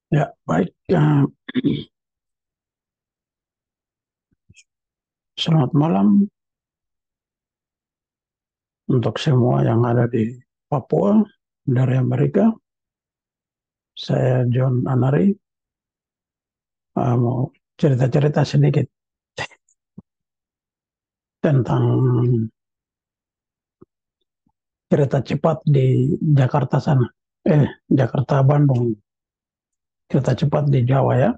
Ya, baik. Selamat malam untuk semua yang ada di Papua dari Amerika. Saya John Anari, mau cerita-cerita sedikit tentang kereta cepat di Jakarta sana. Jakarta Bandung, kereta cepat di Jawa ya.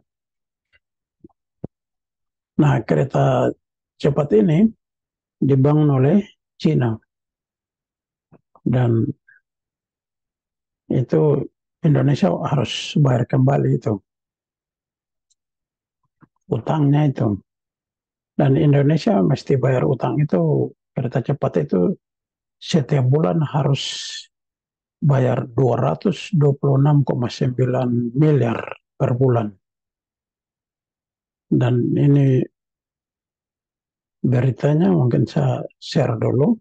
Nah, kereta cepat ini dibangun oleh Cina dan itu Indonesia harus bayar kembali itu utangnya itu. Dan Indonesia mesti bayar utang itu, kereta cepat itu setiap bulan harus bayar 226,9 miliar per bulan. Dan ini beritanya mungkin saya share dulu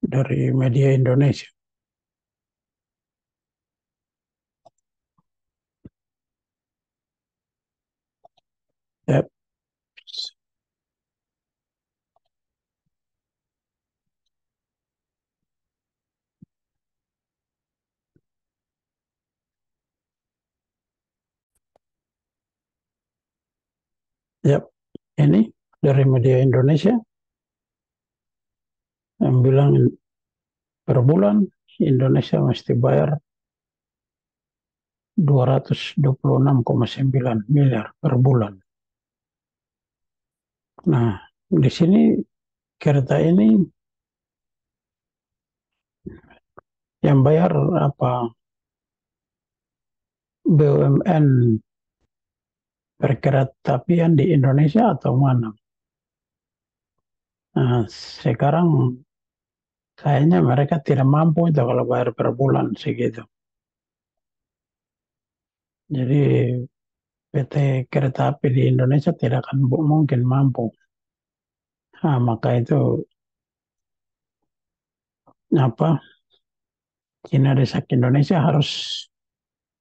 dari media Indonesia. Ya, ya, ini dari media Indonesia yang bilang per bulan Indonesia mesti bayar 226,9 miliar per bulan. Nah, di sini kereta ini yang bayar apa, BUMN berkereta apian di Indonesia atau mana? Nah, sekarang kayaknya mereka tidak mampu itu kalau bayar per bulan segitu. Jadi PT Kereta Api di Indonesia tidak akan mungkin mampu. Nah, maka itu apa, Cina Desak Indonesia harus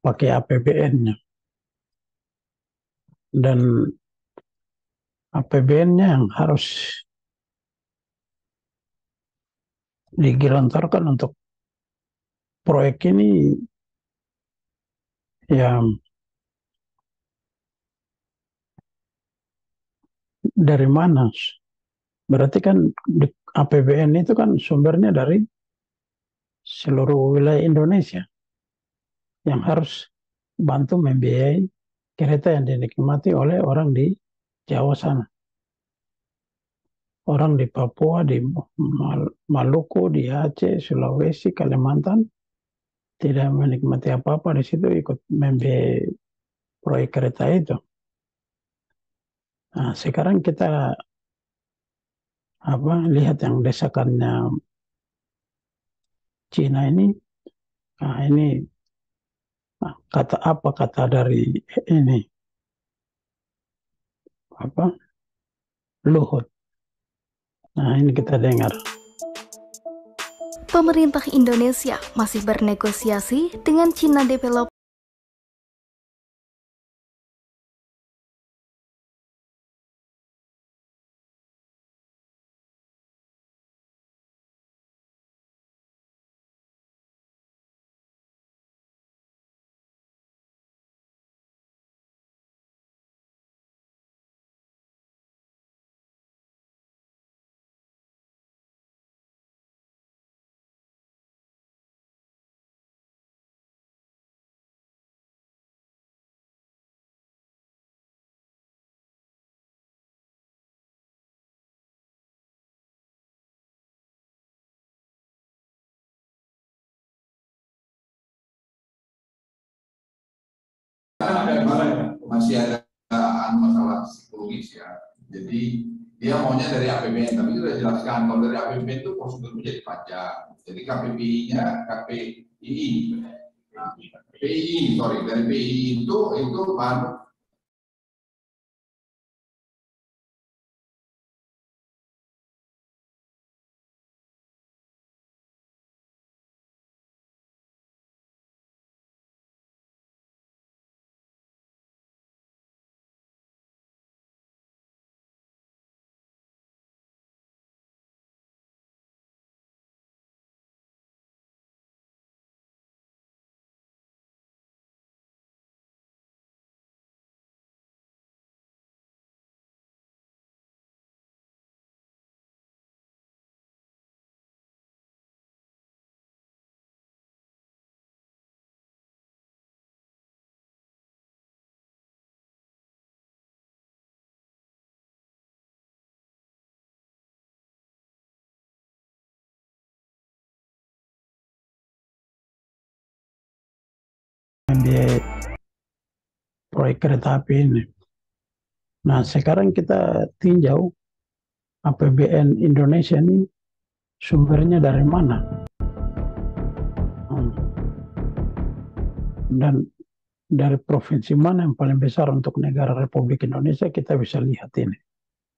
pakai APBN-nya. Dan APBN-nya yang harus digelontorkan untuk proyek ini ya dari mana? Berarti kan APBN itu kan sumbernya dari seluruh wilayah Indonesia yang harus bantu membiayai kereta yang dinikmati oleh orang di Jawa sana. Orang di Papua, di Maluku, di Aceh, Sulawesi, Kalimantan tidak menikmati apa-apa di situ, ikut membiayai proyek kereta itu. Nah, sekarang kita lihat yang desakannya Cina ini. Nah, ini kata apa, kata dari ini apa, Luhut. Nah, ini kita dengar. Pemerintah Indonesia masih bernegosiasi dengan China Development masih ada masalah psikologis ya. Jadi dia maunya dari APBN, tapi kita sudah jelaskan kalau dari APBN itu prosedurnya jadi panjang. Jadi KPPI-nya, KPII, PI, sorry, dari PI itu proyek kereta api ini. Nah, sekarang kita tinjau APBN Indonesia ini sumbernya dari mana. Dan dari provinsi mana yang paling besar untuk negara Republik Indonesia, kita bisa lihat ini.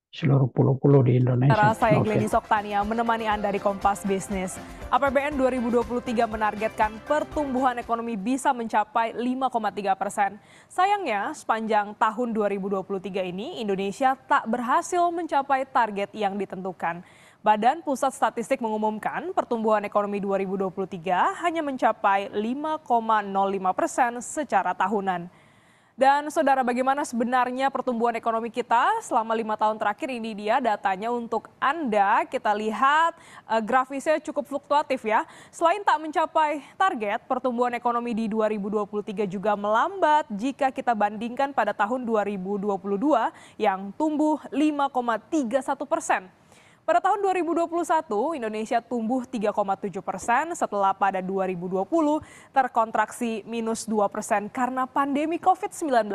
Seluruh pulau-pulau di Indonesia. Saya Glenny Soktania menemani Anda di Kompas Bisnis. APBN 2023 menargetkan pertumbuhan ekonomi bisa mencapai 5,3%. Sayangnya, sepanjang tahun 2023 ini, Indonesia tak berhasil mencapai target yang ditentukan. Badan Pusat Statistik mengumumkan pertumbuhan ekonomi 2023 hanya mencapai 5,05% secara tahunan. Dan saudara, bagaimana sebenarnya pertumbuhan ekonomi kita selama 5 tahun terakhir? Ini dia datanya untuk Anda. Kita lihat grafisnya cukup fluktuatif ya. Selain tak mencapai target, pertumbuhan ekonomi di 2023 juga melambat jika kita bandingkan pada tahun 2022 yang tumbuh 5,31%. Pada tahun 2021, Indonesia tumbuh 3,7% setelah pada 2020 terkontraksi minus 2% karena pandemi COVID-19.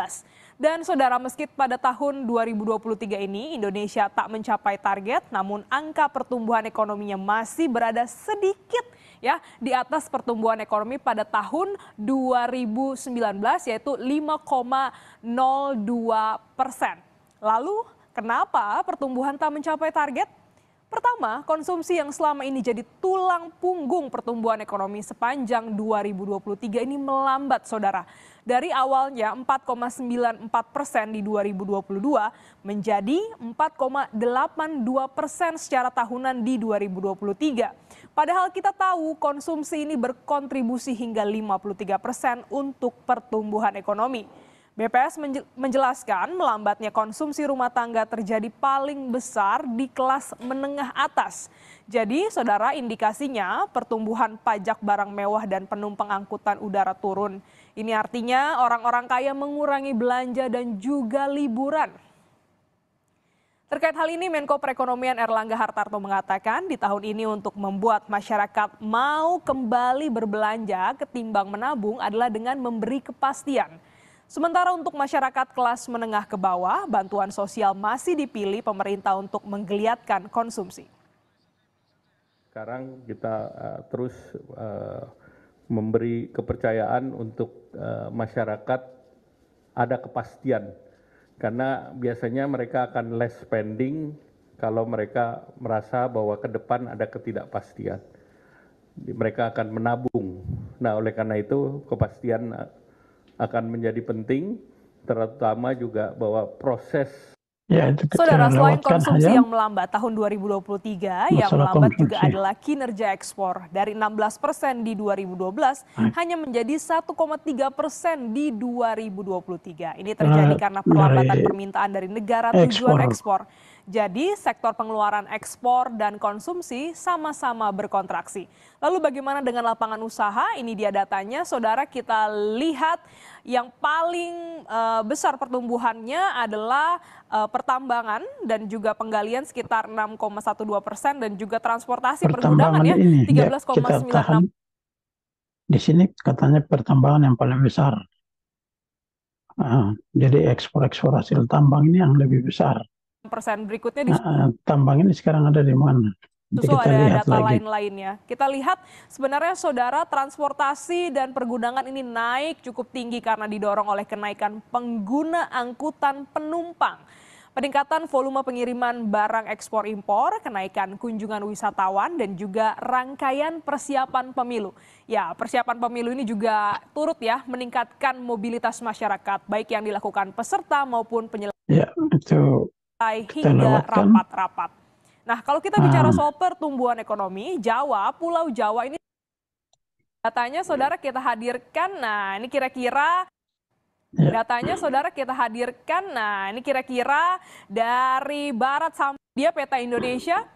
Dan saudara, meski pada tahun 2023 ini Indonesia tak mencapai target, namun angka pertumbuhan ekonominya masih berada sedikit ya di atas pertumbuhan ekonomi pada tahun 2019 yaitu 5,02%. Lalu kenapa pertumbuhan tak mencapai target? Pertama, konsumsi yang selama ini jadi tulang punggung pertumbuhan ekonomi sepanjang 2023 ini melambat, saudara. Dari awalnya 4,94% di 2022 menjadi 4,82% secara tahunan di 2023. Padahal kita tahu konsumsi ini berkontribusi hingga 53% untuk pertumbuhan ekonomi. BPS menjelaskan melambatnya konsumsi rumah tangga terjadi paling besar di kelas menengah atas. Jadi saudara, indikasinya pertumbuhan pajak barang mewah dan penumpang angkutan udara turun. Ini artinya orang-orang kaya mengurangi belanja dan juga liburan. Terkait hal ini, Menko Perekonomian Erlangga Hartarto mengatakan di tahun ini untuk membuat masyarakat mau kembali berbelanja ketimbang menabung adalah dengan memberi kepastian. Sementara untuk masyarakat kelas menengah ke bawah, bantuan sosial masih dipilih pemerintah untuk menggeliatkan konsumsi. Sekarang kita terus memberi kepercayaan untuk masyarakat ada kepastian. Karena biasanya mereka akan less spending kalau mereka merasa bahwa ke depan ada ketidakpastian. Mereka akan menabung. Nah, oleh karena itu kepastian akan menjadi penting, terutama juga bahwa proses. Ya, itu saudara, selain konsumsi yang melambat tahun 2023, yang melambat juga adalah kinerja ekspor. Dari 16% di 2012 hanya menjadi 1,3% di 2023. Ini terjadi karena perlambatan permintaan dari negara tujuan ekspor. Jadi sektor pengeluaran ekspor dan konsumsi sama-sama berkontraksi. Lalu bagaimana dengan lapangan usaha? Ini dia datanya, saudara. Kita lihat yang paling besar pertumbuhannya adalah pertambangan dan juga penggalian sekitar 6,12% dan juga transportasi pergudangan ya 13,96%. Di sini katanya pertambangan yang paling besar. Jadi ekspor hasil tambang ini yang lebih besar. Persen berikutnya tambang ini sekarang ada di mana? Susu ada data lain-lainnya. Kita lihat sebenarnya saudara, transportasi dan pergudangan ini naik cukup tinggi karena didorong oleh kenaikan pengguna angkutan penumpang. Peningkatan volume pengiriman barang ekspor impor, kenaikan kunjungan wisatawan dan juga rangkaian persiapan pemilu. Ya, persiapan pemilu ini juga turut ya meningkatkan mobilitas masyarakat baik yang dilakukan peserta maupun penyelenggara. Ya, itu hingga rapat-rapat. Nah, kalau kita bicara soal pertumbuhan ekonomi, Pulau Jawa ini datanya saudara kita hadirkan. Nah, ini kira-kira datanya saudara kita hadirkan. Nah, ini kira-kira dari barat sampai dia peta Indonesia.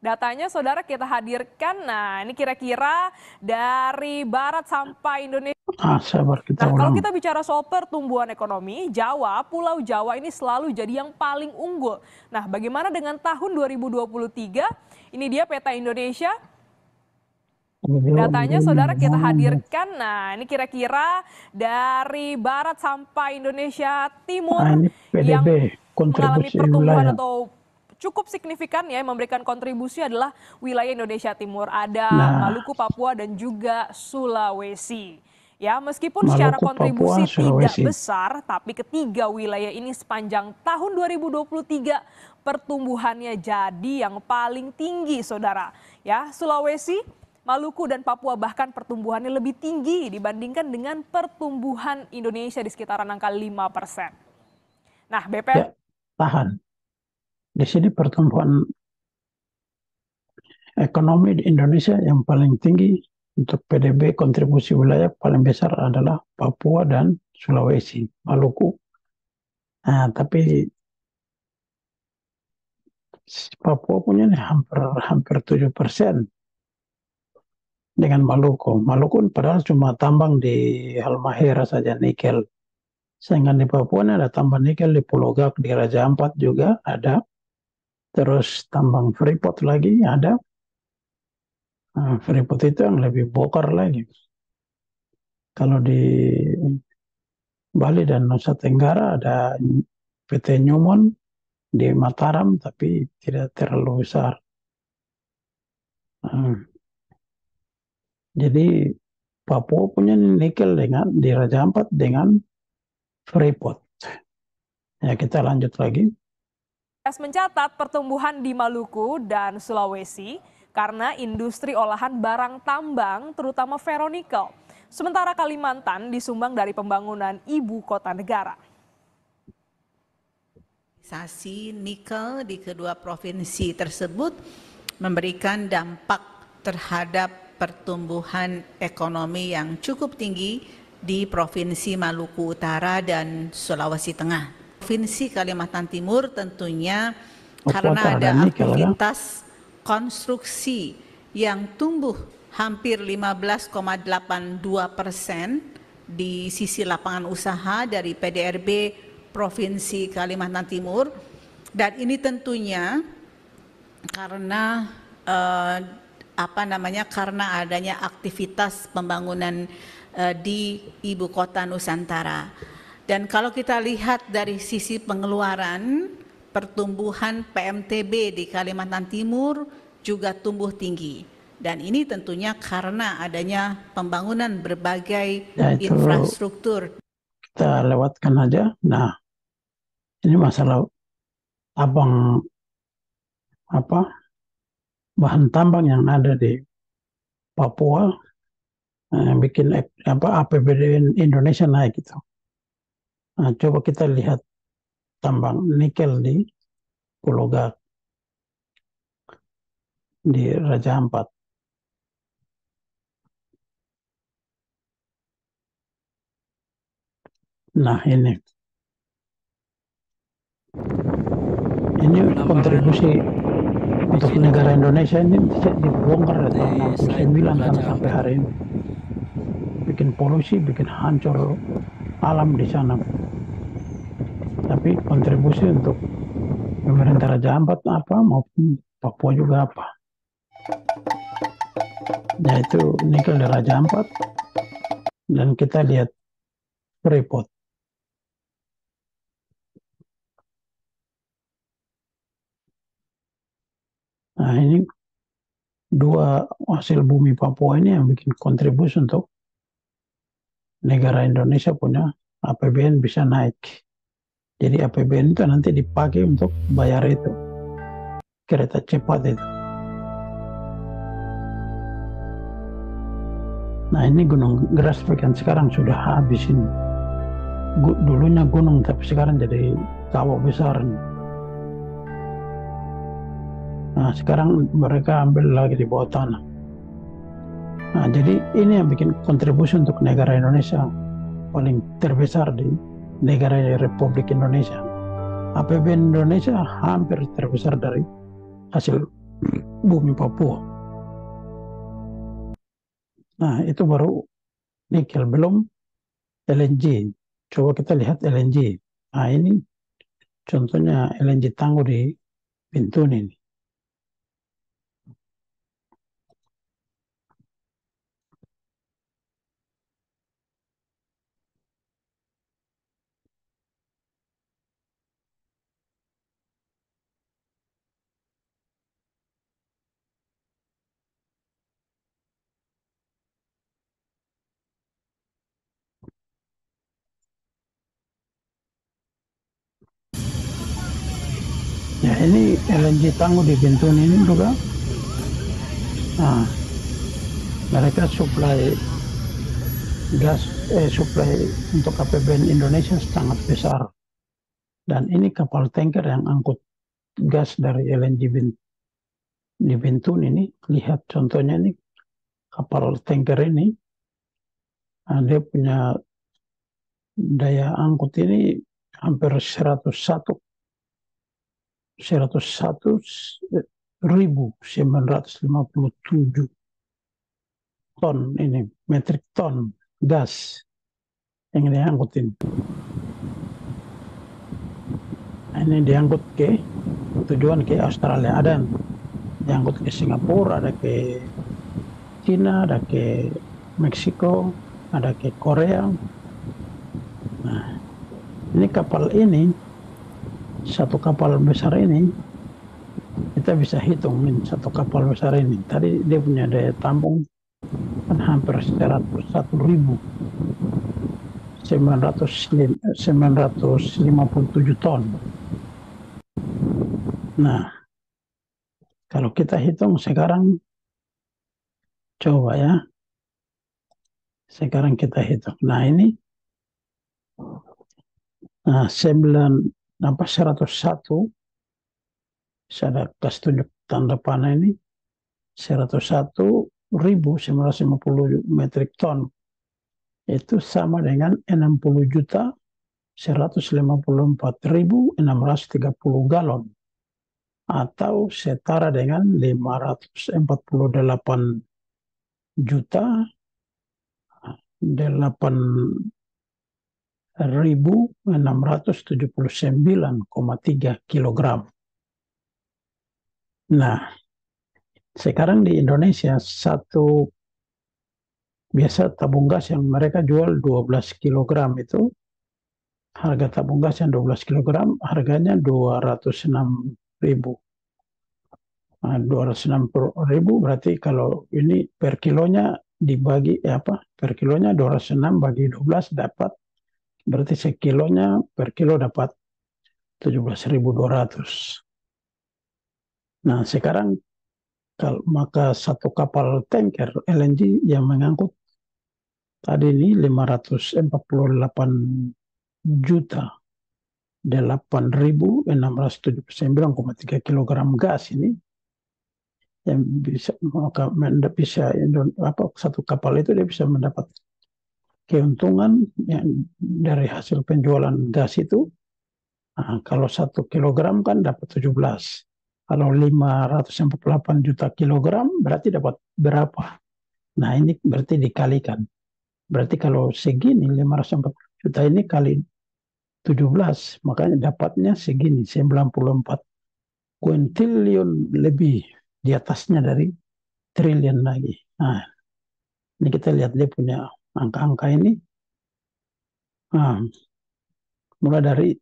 Datanya saudara kita hadirkan. Nah, ini kira-kira dari barat sampai Indonesia. Kalau kita bicara soal pertumbuhan ekonomi, Pulau Jawa ini selalu jadi yang paling unggul. Nah, bagaimana dengan tahun 2023? Ini dia peta Indonesia. Datanya saudara kita hadirkan, nah ini kira-kira dari barat sampai Indonesia Timur ini yang PDB, mengalami kontribusi pertumbuhan wilayah. atau cukup signifikan ya memberikan kontribusi adalah wilayah Indonesia Timur. Ada Nah, Maluku, Papua dan juga Sulawesi. Ya, meskipun secara Maluku, Papua, kontribusi tidak Sulawesi. besar, tapi ketiga wilayah ini sepanjang tahun 2023 pertumbuhannya jadi yang paling tinggi, saudara. Ya, Sulawesi, Maluku dan Papua bahkan pertumbuhannya lebih tinggi dibandingkan dengan pertumbuhan Indonesia di sekitaran angka 5%. Nah, BPN Ya, tahan. Di sini pertumbuhan ekonomi di Indonesia yang paling tinggi untuk PDB kontribusi wilayah paling besar adalah Papua dan Sulawesi, Maluku. Nah, tapi Papua punya nih hampir 7% dengan Maluku. Maluku padahal cuma tambang di Halmahera saja nikel. Sehingga di Papua ada tambang nikel di Pulau Gak, di Raja Ampat juga ada. Terus tambang Freeport lagi ada. Nah, Freeport itu yang lebih bokar lagi. Kalau di Bali dan Nusa Tenggara ada PT Newmont di Mataram, tapi tidak terlalu besar. Jadi Papua punya nikel dengan di Raja Ampat dengan Freeport. Ya, kita lanjut lagi. mencatat pertumbuhan di Maluku dan Sulawesi karena industri olahan barang tambang terutama ferronikel. Sementara Kalimantan disumbang dari pembangunan ibu kota negara. Nikel di kedua provinsi tersebut memberikan dampak terhadap pertumbuhan ekonomi yang cukup tinggi di Provinsi Maluku Utara dan Sulawesi Tengah. Provinsi Kalimantan Timur tentunya karena ada aktivitas konstruksi yang tumbuh hampir 15,82% di sisi lapangan usaha dari PDRB Provinsi Kalimantan Timur, dan ini tentunya karena karena adanya aktivitas pembangunan di ibu kota Nusantara. Dan kalau kita lihat dari sisi pengeluaran, pertumbuhan PMTB di Kalimantan Timur juga tumbuh tinggi. Dan ini tentunya karena adanya pembangunan berbagai infrastruktur. Kita lewatkan aja. Nah, ini masalah bahan tambang yang ada di Papua bikin APBD Indonesia naik gitu. Nah, coba kita lihat tambang nikel di Pulau Gak, di Raja Ampat. Nah, ini kontribusi untuk negara Indonesia ini dibongkar dari tahun 69 sampai hari ini. Bikin polusi, bikin hancur alam di sana. Tapi kontribusi untuk pemerintah Raja Ampat apa maupun Papua juga apa. Yaitu nikel dari Raja Ampat, dan kita lihat Freeport. Nah, ini dua hasil bumi Papua ini yang bikin kontribusi untuk negara Indonesia punya APBN bisa naik. Jadi APBN itu nanti dipakai untuk bayar itu kereta cepat itu. Nah, ini Gunung Grasberg yang sekarang sudah habis ini. Dulunya gunung tapi sekarang jadi kawah besar. Nah, sekarang mereka ambil lagi di bawah tanah. Nah, jadi ini yang bikin kontribusi untuk negara Indonesia paling terbesar di negara Republik Indonesia. APBN Indonesia hampir terbesar dari hasil bumi Papua. Nah, itu baru nikel, belum LNG. Coba kita lihat LNG. Nah, ini contohnya LNG Tangguh di Bintuni ini. ini LNG Tangguh di Bintuni ini juga, nah, mereka suplai gas, suplai untuk APBN Indonesia sangat besar. Dan ini kapal tanker yang angkut gas dari LNG di Bintuni ini. Lihat contohnya ini, kapal tanker ini, dia punya daya angkut ini hampir 101.957 ton ini, metrik ton gas yang diangkutin. Nah, ini diangkut ke tujuan ke Australia, ada yang diangkut ke Singapura, ada ke Cina, ada ke Meksiko, ada ke Korea. Nah, ini kapal ini, satu kapal besar ini, kita bisa hitung satu kapal besar ini. Tadi dia punya daya tampung kan hampir 101.957 ton. Nah, kalau kita hitung sekarang, coba ya, sekarang kita hitung. Nah ini, nah 101, saya kasih tunjuk tanda panah ini, 101.950 metrik ton. Itu sama dengan 60.154.630 galon. Atau setara dengan 584.808.679,3 kilogram. Nah, sekarang di Indonesia biasa tabung gas yang mereka jual 12 kilogram itu, harga tabung gas yang 12 kilogram harganya 206.000. Nah, 206.000 berarti kalau ini per kilonya dibagi per kilonya 206 bagi 12 dapat, berarti sekilonya per kilo dapat 17.200. Nah, sekarang maka satu kapal tanker LNG yang mengangkut tadi ini 548.879,3 kilogram gas ini, yang bisa satu kapal itu dia bisa mendapat keuntungan yang dari hasil penjualan gas itu. Nah, kalau 1 kilogram kan dapat 17. Kalau 548 juta kilogram berarti dapat berapa? Nah ini berarti dikalikan. Berarti kalau segini 540 juta ini kali 17, makanya dapatnya segini 94 kuintillion, lebih di atasnya dari triliun lagi. Nah, ini kita lihat dia punya angka-angka ini. Nah, mulai dari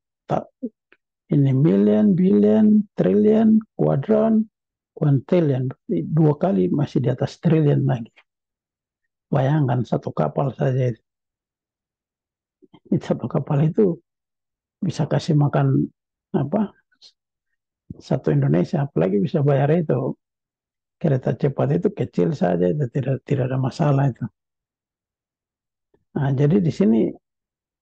ini million, billion, trillion, kuadron, quintillion. 2 kali masih di atas triliun lagi. Bayangkan satu kapal saja itu. Satu kapal itu bisa kasih makan satu Indonesia, apalagi bisa bayar itu. Kereta cepat itu kecil saja, itu tidak ada masalah itu. Nah, jadi di sini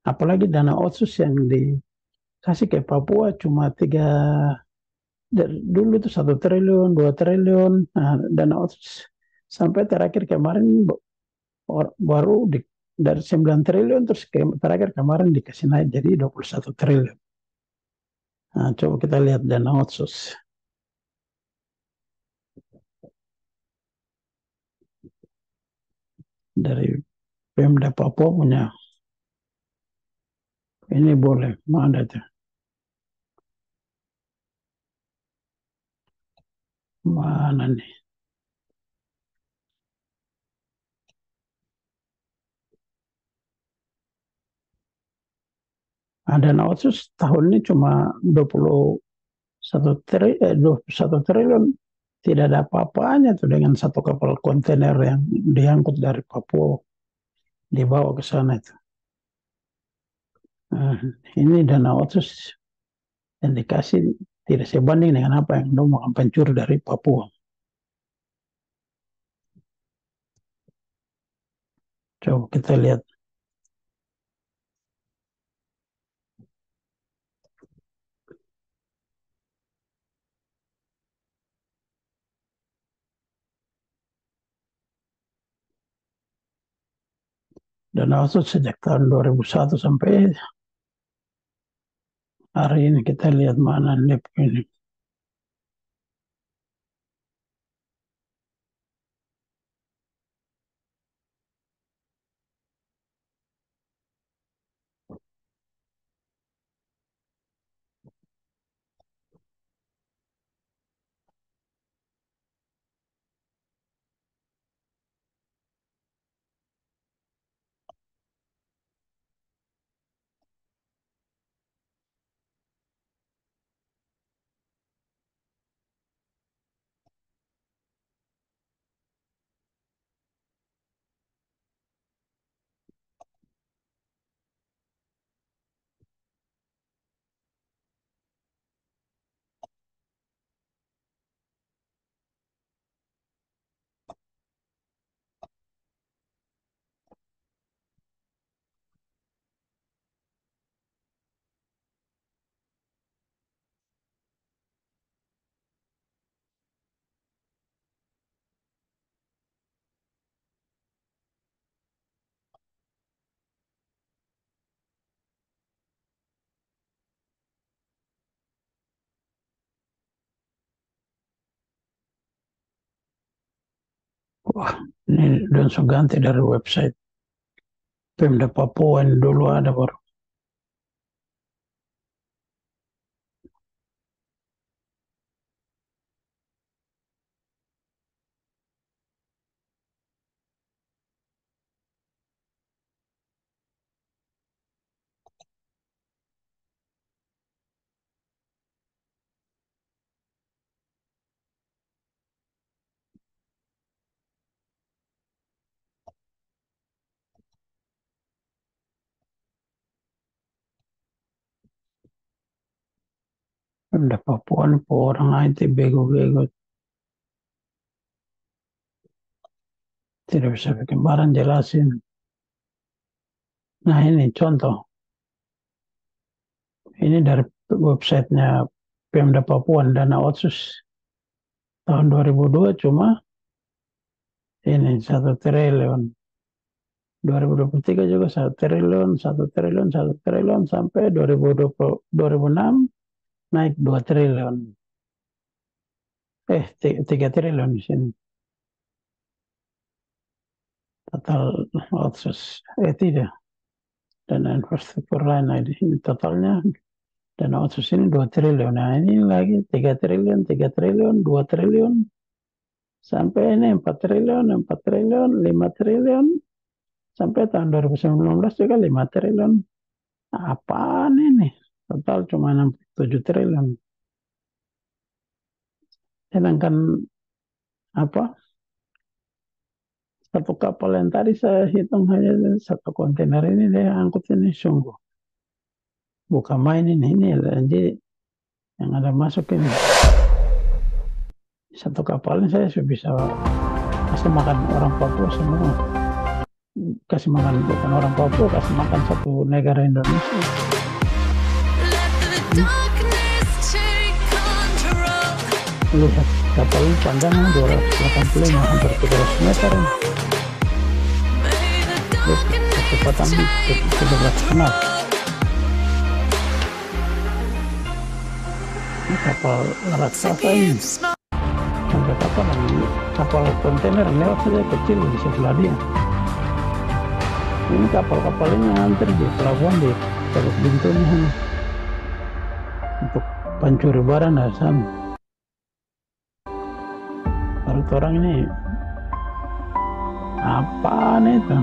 apalagi dana otsus yang dikasih ke Papua cuma dulu itu 1 triliun, 2 triliun. Nah, dana otsus sampai terakhir kemarin baru dari 9 triliun terus terakhir kemarin dikasih naik jadi 21 triliun. Nah, coba kita lihat dana otsus. Dari Pemda Papua punya ini boleh, mana itu? Mana nih? Dana otsus tahun ini cuma 21 triliun. Tidak ada apa-apanya tuh dengan satu kapal kontainer yang diangkut dari Papua dibawa ke sana itu. Nah, ini dana otsus yang dikasih tidak sebanding dengan apa yang dong mau pencuri dari Papua. Coba kita lihat. Dana otsus sejak tahun 2001 sampai hari ini kita lihat mana NEP ini. Wah, ini langsung ganti dari website Pemda Papua yang dulu ada baru. Pemda Papua ini orang IT bego-bego. Tidak bisa bikin barang jelasin. Nah ini contoh. Ini dari websitenya Pemda Papua, dana otsus tahun 2002 cuma ini 1 triliun. 2023 juga 1 triliun, 1 triliun, 1 triliun sampai 2006 naik 2 triliun. 3 triliun di sini. Total otsus, tidak. Dana infrastruktur lain, nah ini totalnya dana otsus ini 2 triliun. Nah ini lagi 3 triliun, 3 triliun, 2 triliun. Sampai ini 4 triliun, 4 triliun, 5 triliun. Sampai tahun 2019 juga 5 triliun. Apaan ini? Total cuma 7 triliun. Sedangkan apa? Satu kapal yang tadi saya hitung hanya satu kontainer ini dia angkut ini sungguh. Bukan main ini jadi yang ada masuk ini. Satu kapalnya saya sudah bisa kasih makan orang Papua semua. Kasih makan bukan orang Papua, kasih makan satu negara Indonesia. Lihat kapal ini panjangnya 285 hampir 300 meter. Kecepatan 13 knot. Ini kapal raksasa ini. Sampai kapal kontainer lewat saja kecil di sebelah dia. Ini kapal-kapal ini hampir di pelabuhan di Teluk Bintuni untuk pencuri barang dari sana. Baru orang ini apaan itu?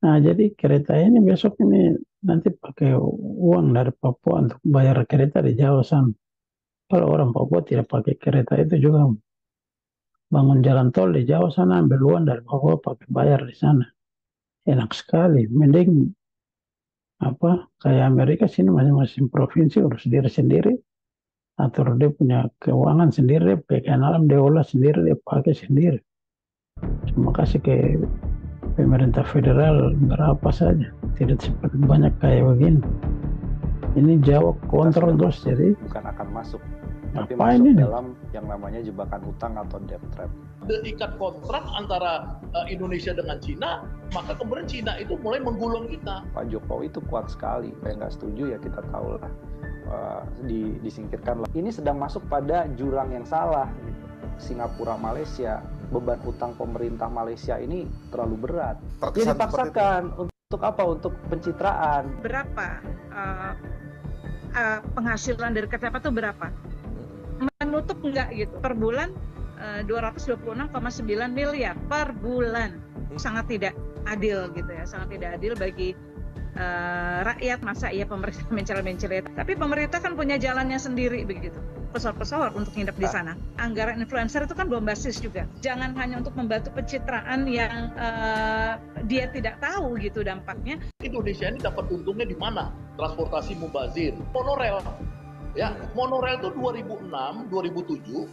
Nah jadi kereta ini besok ini nanti pakai uang dari Papua untuk bayar kereta di Jawa sana. Kalau orang Papua tidak pakai kereta itu juga bangun jalan tol di Jawa sana, ambil uang dari Papua pakai bayar di sana. Enak sekali. Mending apa kayak Amerika sini masing-masing provinsi urus diri sendiri. atur dia punya keuangan sendiri, kekayaan alam dia olah sendiri, dia pakai sendiri. Cuma kasih ke pemerintah federal berapa saja, tidak seperti banyak kayak begini. Ini jauh kontrol terus, jadi bukan akan masuk, tapi apa masuk ini dalam yang namanya jebakan hutang atau debt trap. Ikat kontrak antara Indonesia dengan Cina, maka kemudian Cina itu mulai menggulung kita. Pak Jokowi itu kuat sekali, saya nggak setuju ya, kita tahu lah, disingkirkan lah. Ini sedang masuk pada jurang yang salah gitu. Singapura, Malaysia, beban utang pemerintah Malaysia ini terlalu berat. Dia dipaksakan untuk apa? Untuk pencitraan. Berapa penghasilan dari kereta itu berapa? Menutup enggak gitu? Per bulan 226,9 miliar per bulan. Sangat tidak adil gitu ya, sangat tidak adil bagi rakyat. Masa iya pemerintah mencela-mencela? Tapi pemerintah kan punya jalannya sendiri begitu. Pesawat-pesawat untuk nginep di sana. Anggaran influencer itu kan bombastis juga. Jangan hanya untuk membantu pencitraan yang dia tidak tahu gitu dampaknya. Indonesia ini dapat untungnya di mana? Transportasi mubazir, monorail. Ya, monorail itu 2006, 2007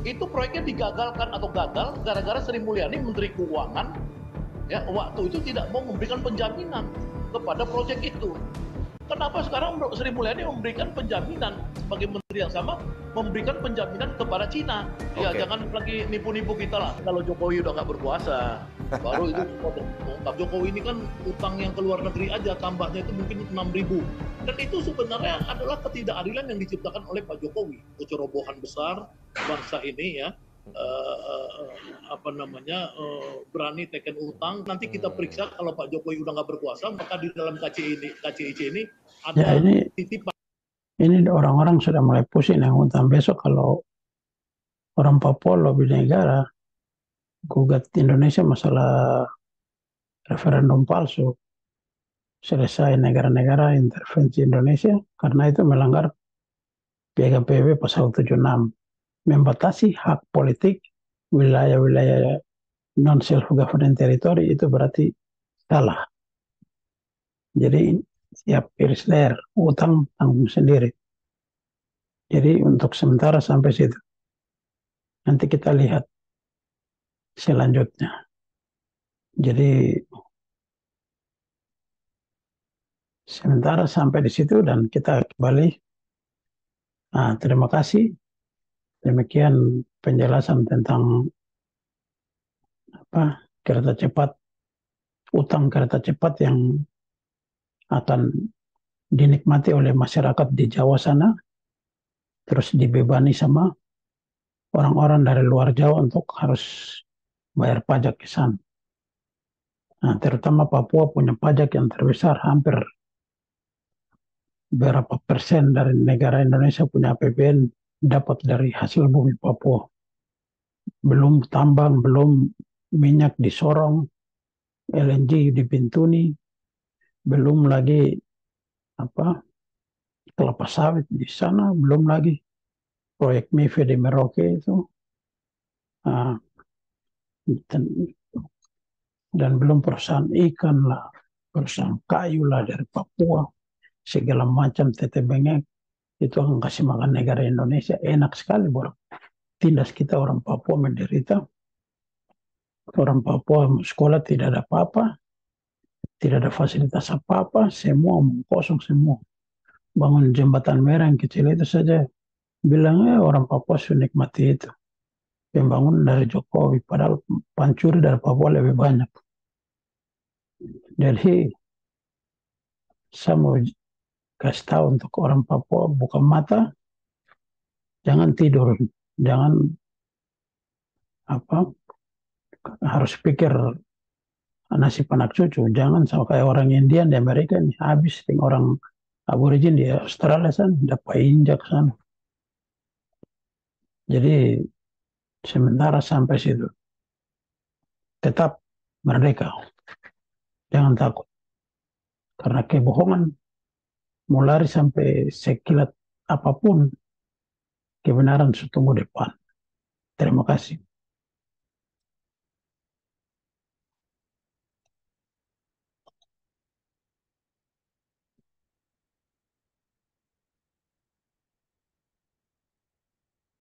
itu proyeknya digagalkan atau gagal gara-gara Sri Mulyani Menteri Keuangan ya waktu itu tidak mau memberikan penjaminan kepada proyek itu. Kenapa sekarang Sri Mulyani memberikan penjaminan sebagai menteri yang sama, memberikan penjaminan kepada Cina? Ya jangan lagi nipu-nipu kita lah. Kalau Jokowi udah nggak berkuasa, baru itu mengungkap. Jokowi ini kan utang yang ke luar negeri aja tambahnya itu mungkin 6.000. Dan itu sebenarnya adalah ketidakadilan yang diciptakan oleh Pak Jokowi. Kecerobohan besar bangsa ini ya. Berani teken utang. Nanti kita periksa kalau Pak Jokowi udah nggak berkuasa, maka di dalam KCIC ini ada titipan. Ini orang-orang sudah mulai pusing yang utang. Besok kalau orang Papua lobby negara gugat Indonesia masalah referendum palsu, selesai negara-negara intervensi Indonesia karena itu melanggar Piagam PBB pasal 76. Membatasi hak politik wilayah-wilayah non-self-government territory itu berarti salah. Jadi siap iris leher, utang tanggung sendiri. Jadi untuk sementara sampai situ. Nanti kita lihat selanjutnya. Jadi sementara sampai di situ dan kita kembali. Nah, terima kasih. Demikian penjelasan tentang kereta cepat, utang kereta cepat yang akan dinikmati oleh masyarakat di Jawa sana, terus dibebani sama orang-orang dari luar Jawa untuk harus bayar pajak ke sana. Nah, terutama Papua punya pajak yang terbesar, hampir berapa persen dari negara Indonesia punya APBN dapat dari hasil bumi Papua. Belum tambang, belum minyak di Sorong, LNG di Bintuni, belum lagi kelapa sawit di sana, belum lagi proyek MIFE di Merauke itu, dan belum perusahaan ikan lah, perusahaan kayu lah dari Papua, segala macam tete bengek itu akan kasih makan negara Indonesia. Enak sekali buat tindas kita orang Papua menderita. Orang Papua sekolah tidak ada apa-apa, tidak ada fasilitas apa-apa, semua kosong semua. Bangun jembatan merah yang kecil itu saja, bilangnya orang Papua sudah nikmati itu. Pembangunan dari Jokowi, padahal pancuri dari Papua lebih banyak. Jadi saya mau kasih tahu untuk orang Papua, buka mata, jangan tidur, jangan harus pikir nasib anak cucu, jangan sama kayak orang Indian di Amerika ini habis, orang aborigin di Australia sana dapat injak sana. Jadi sementara sampai situ, tetap merdeka, jangan takut, karena kebohongan mau lari sampai sekilat apapun, kebenaran sudah tunggu depan. Terima kasih.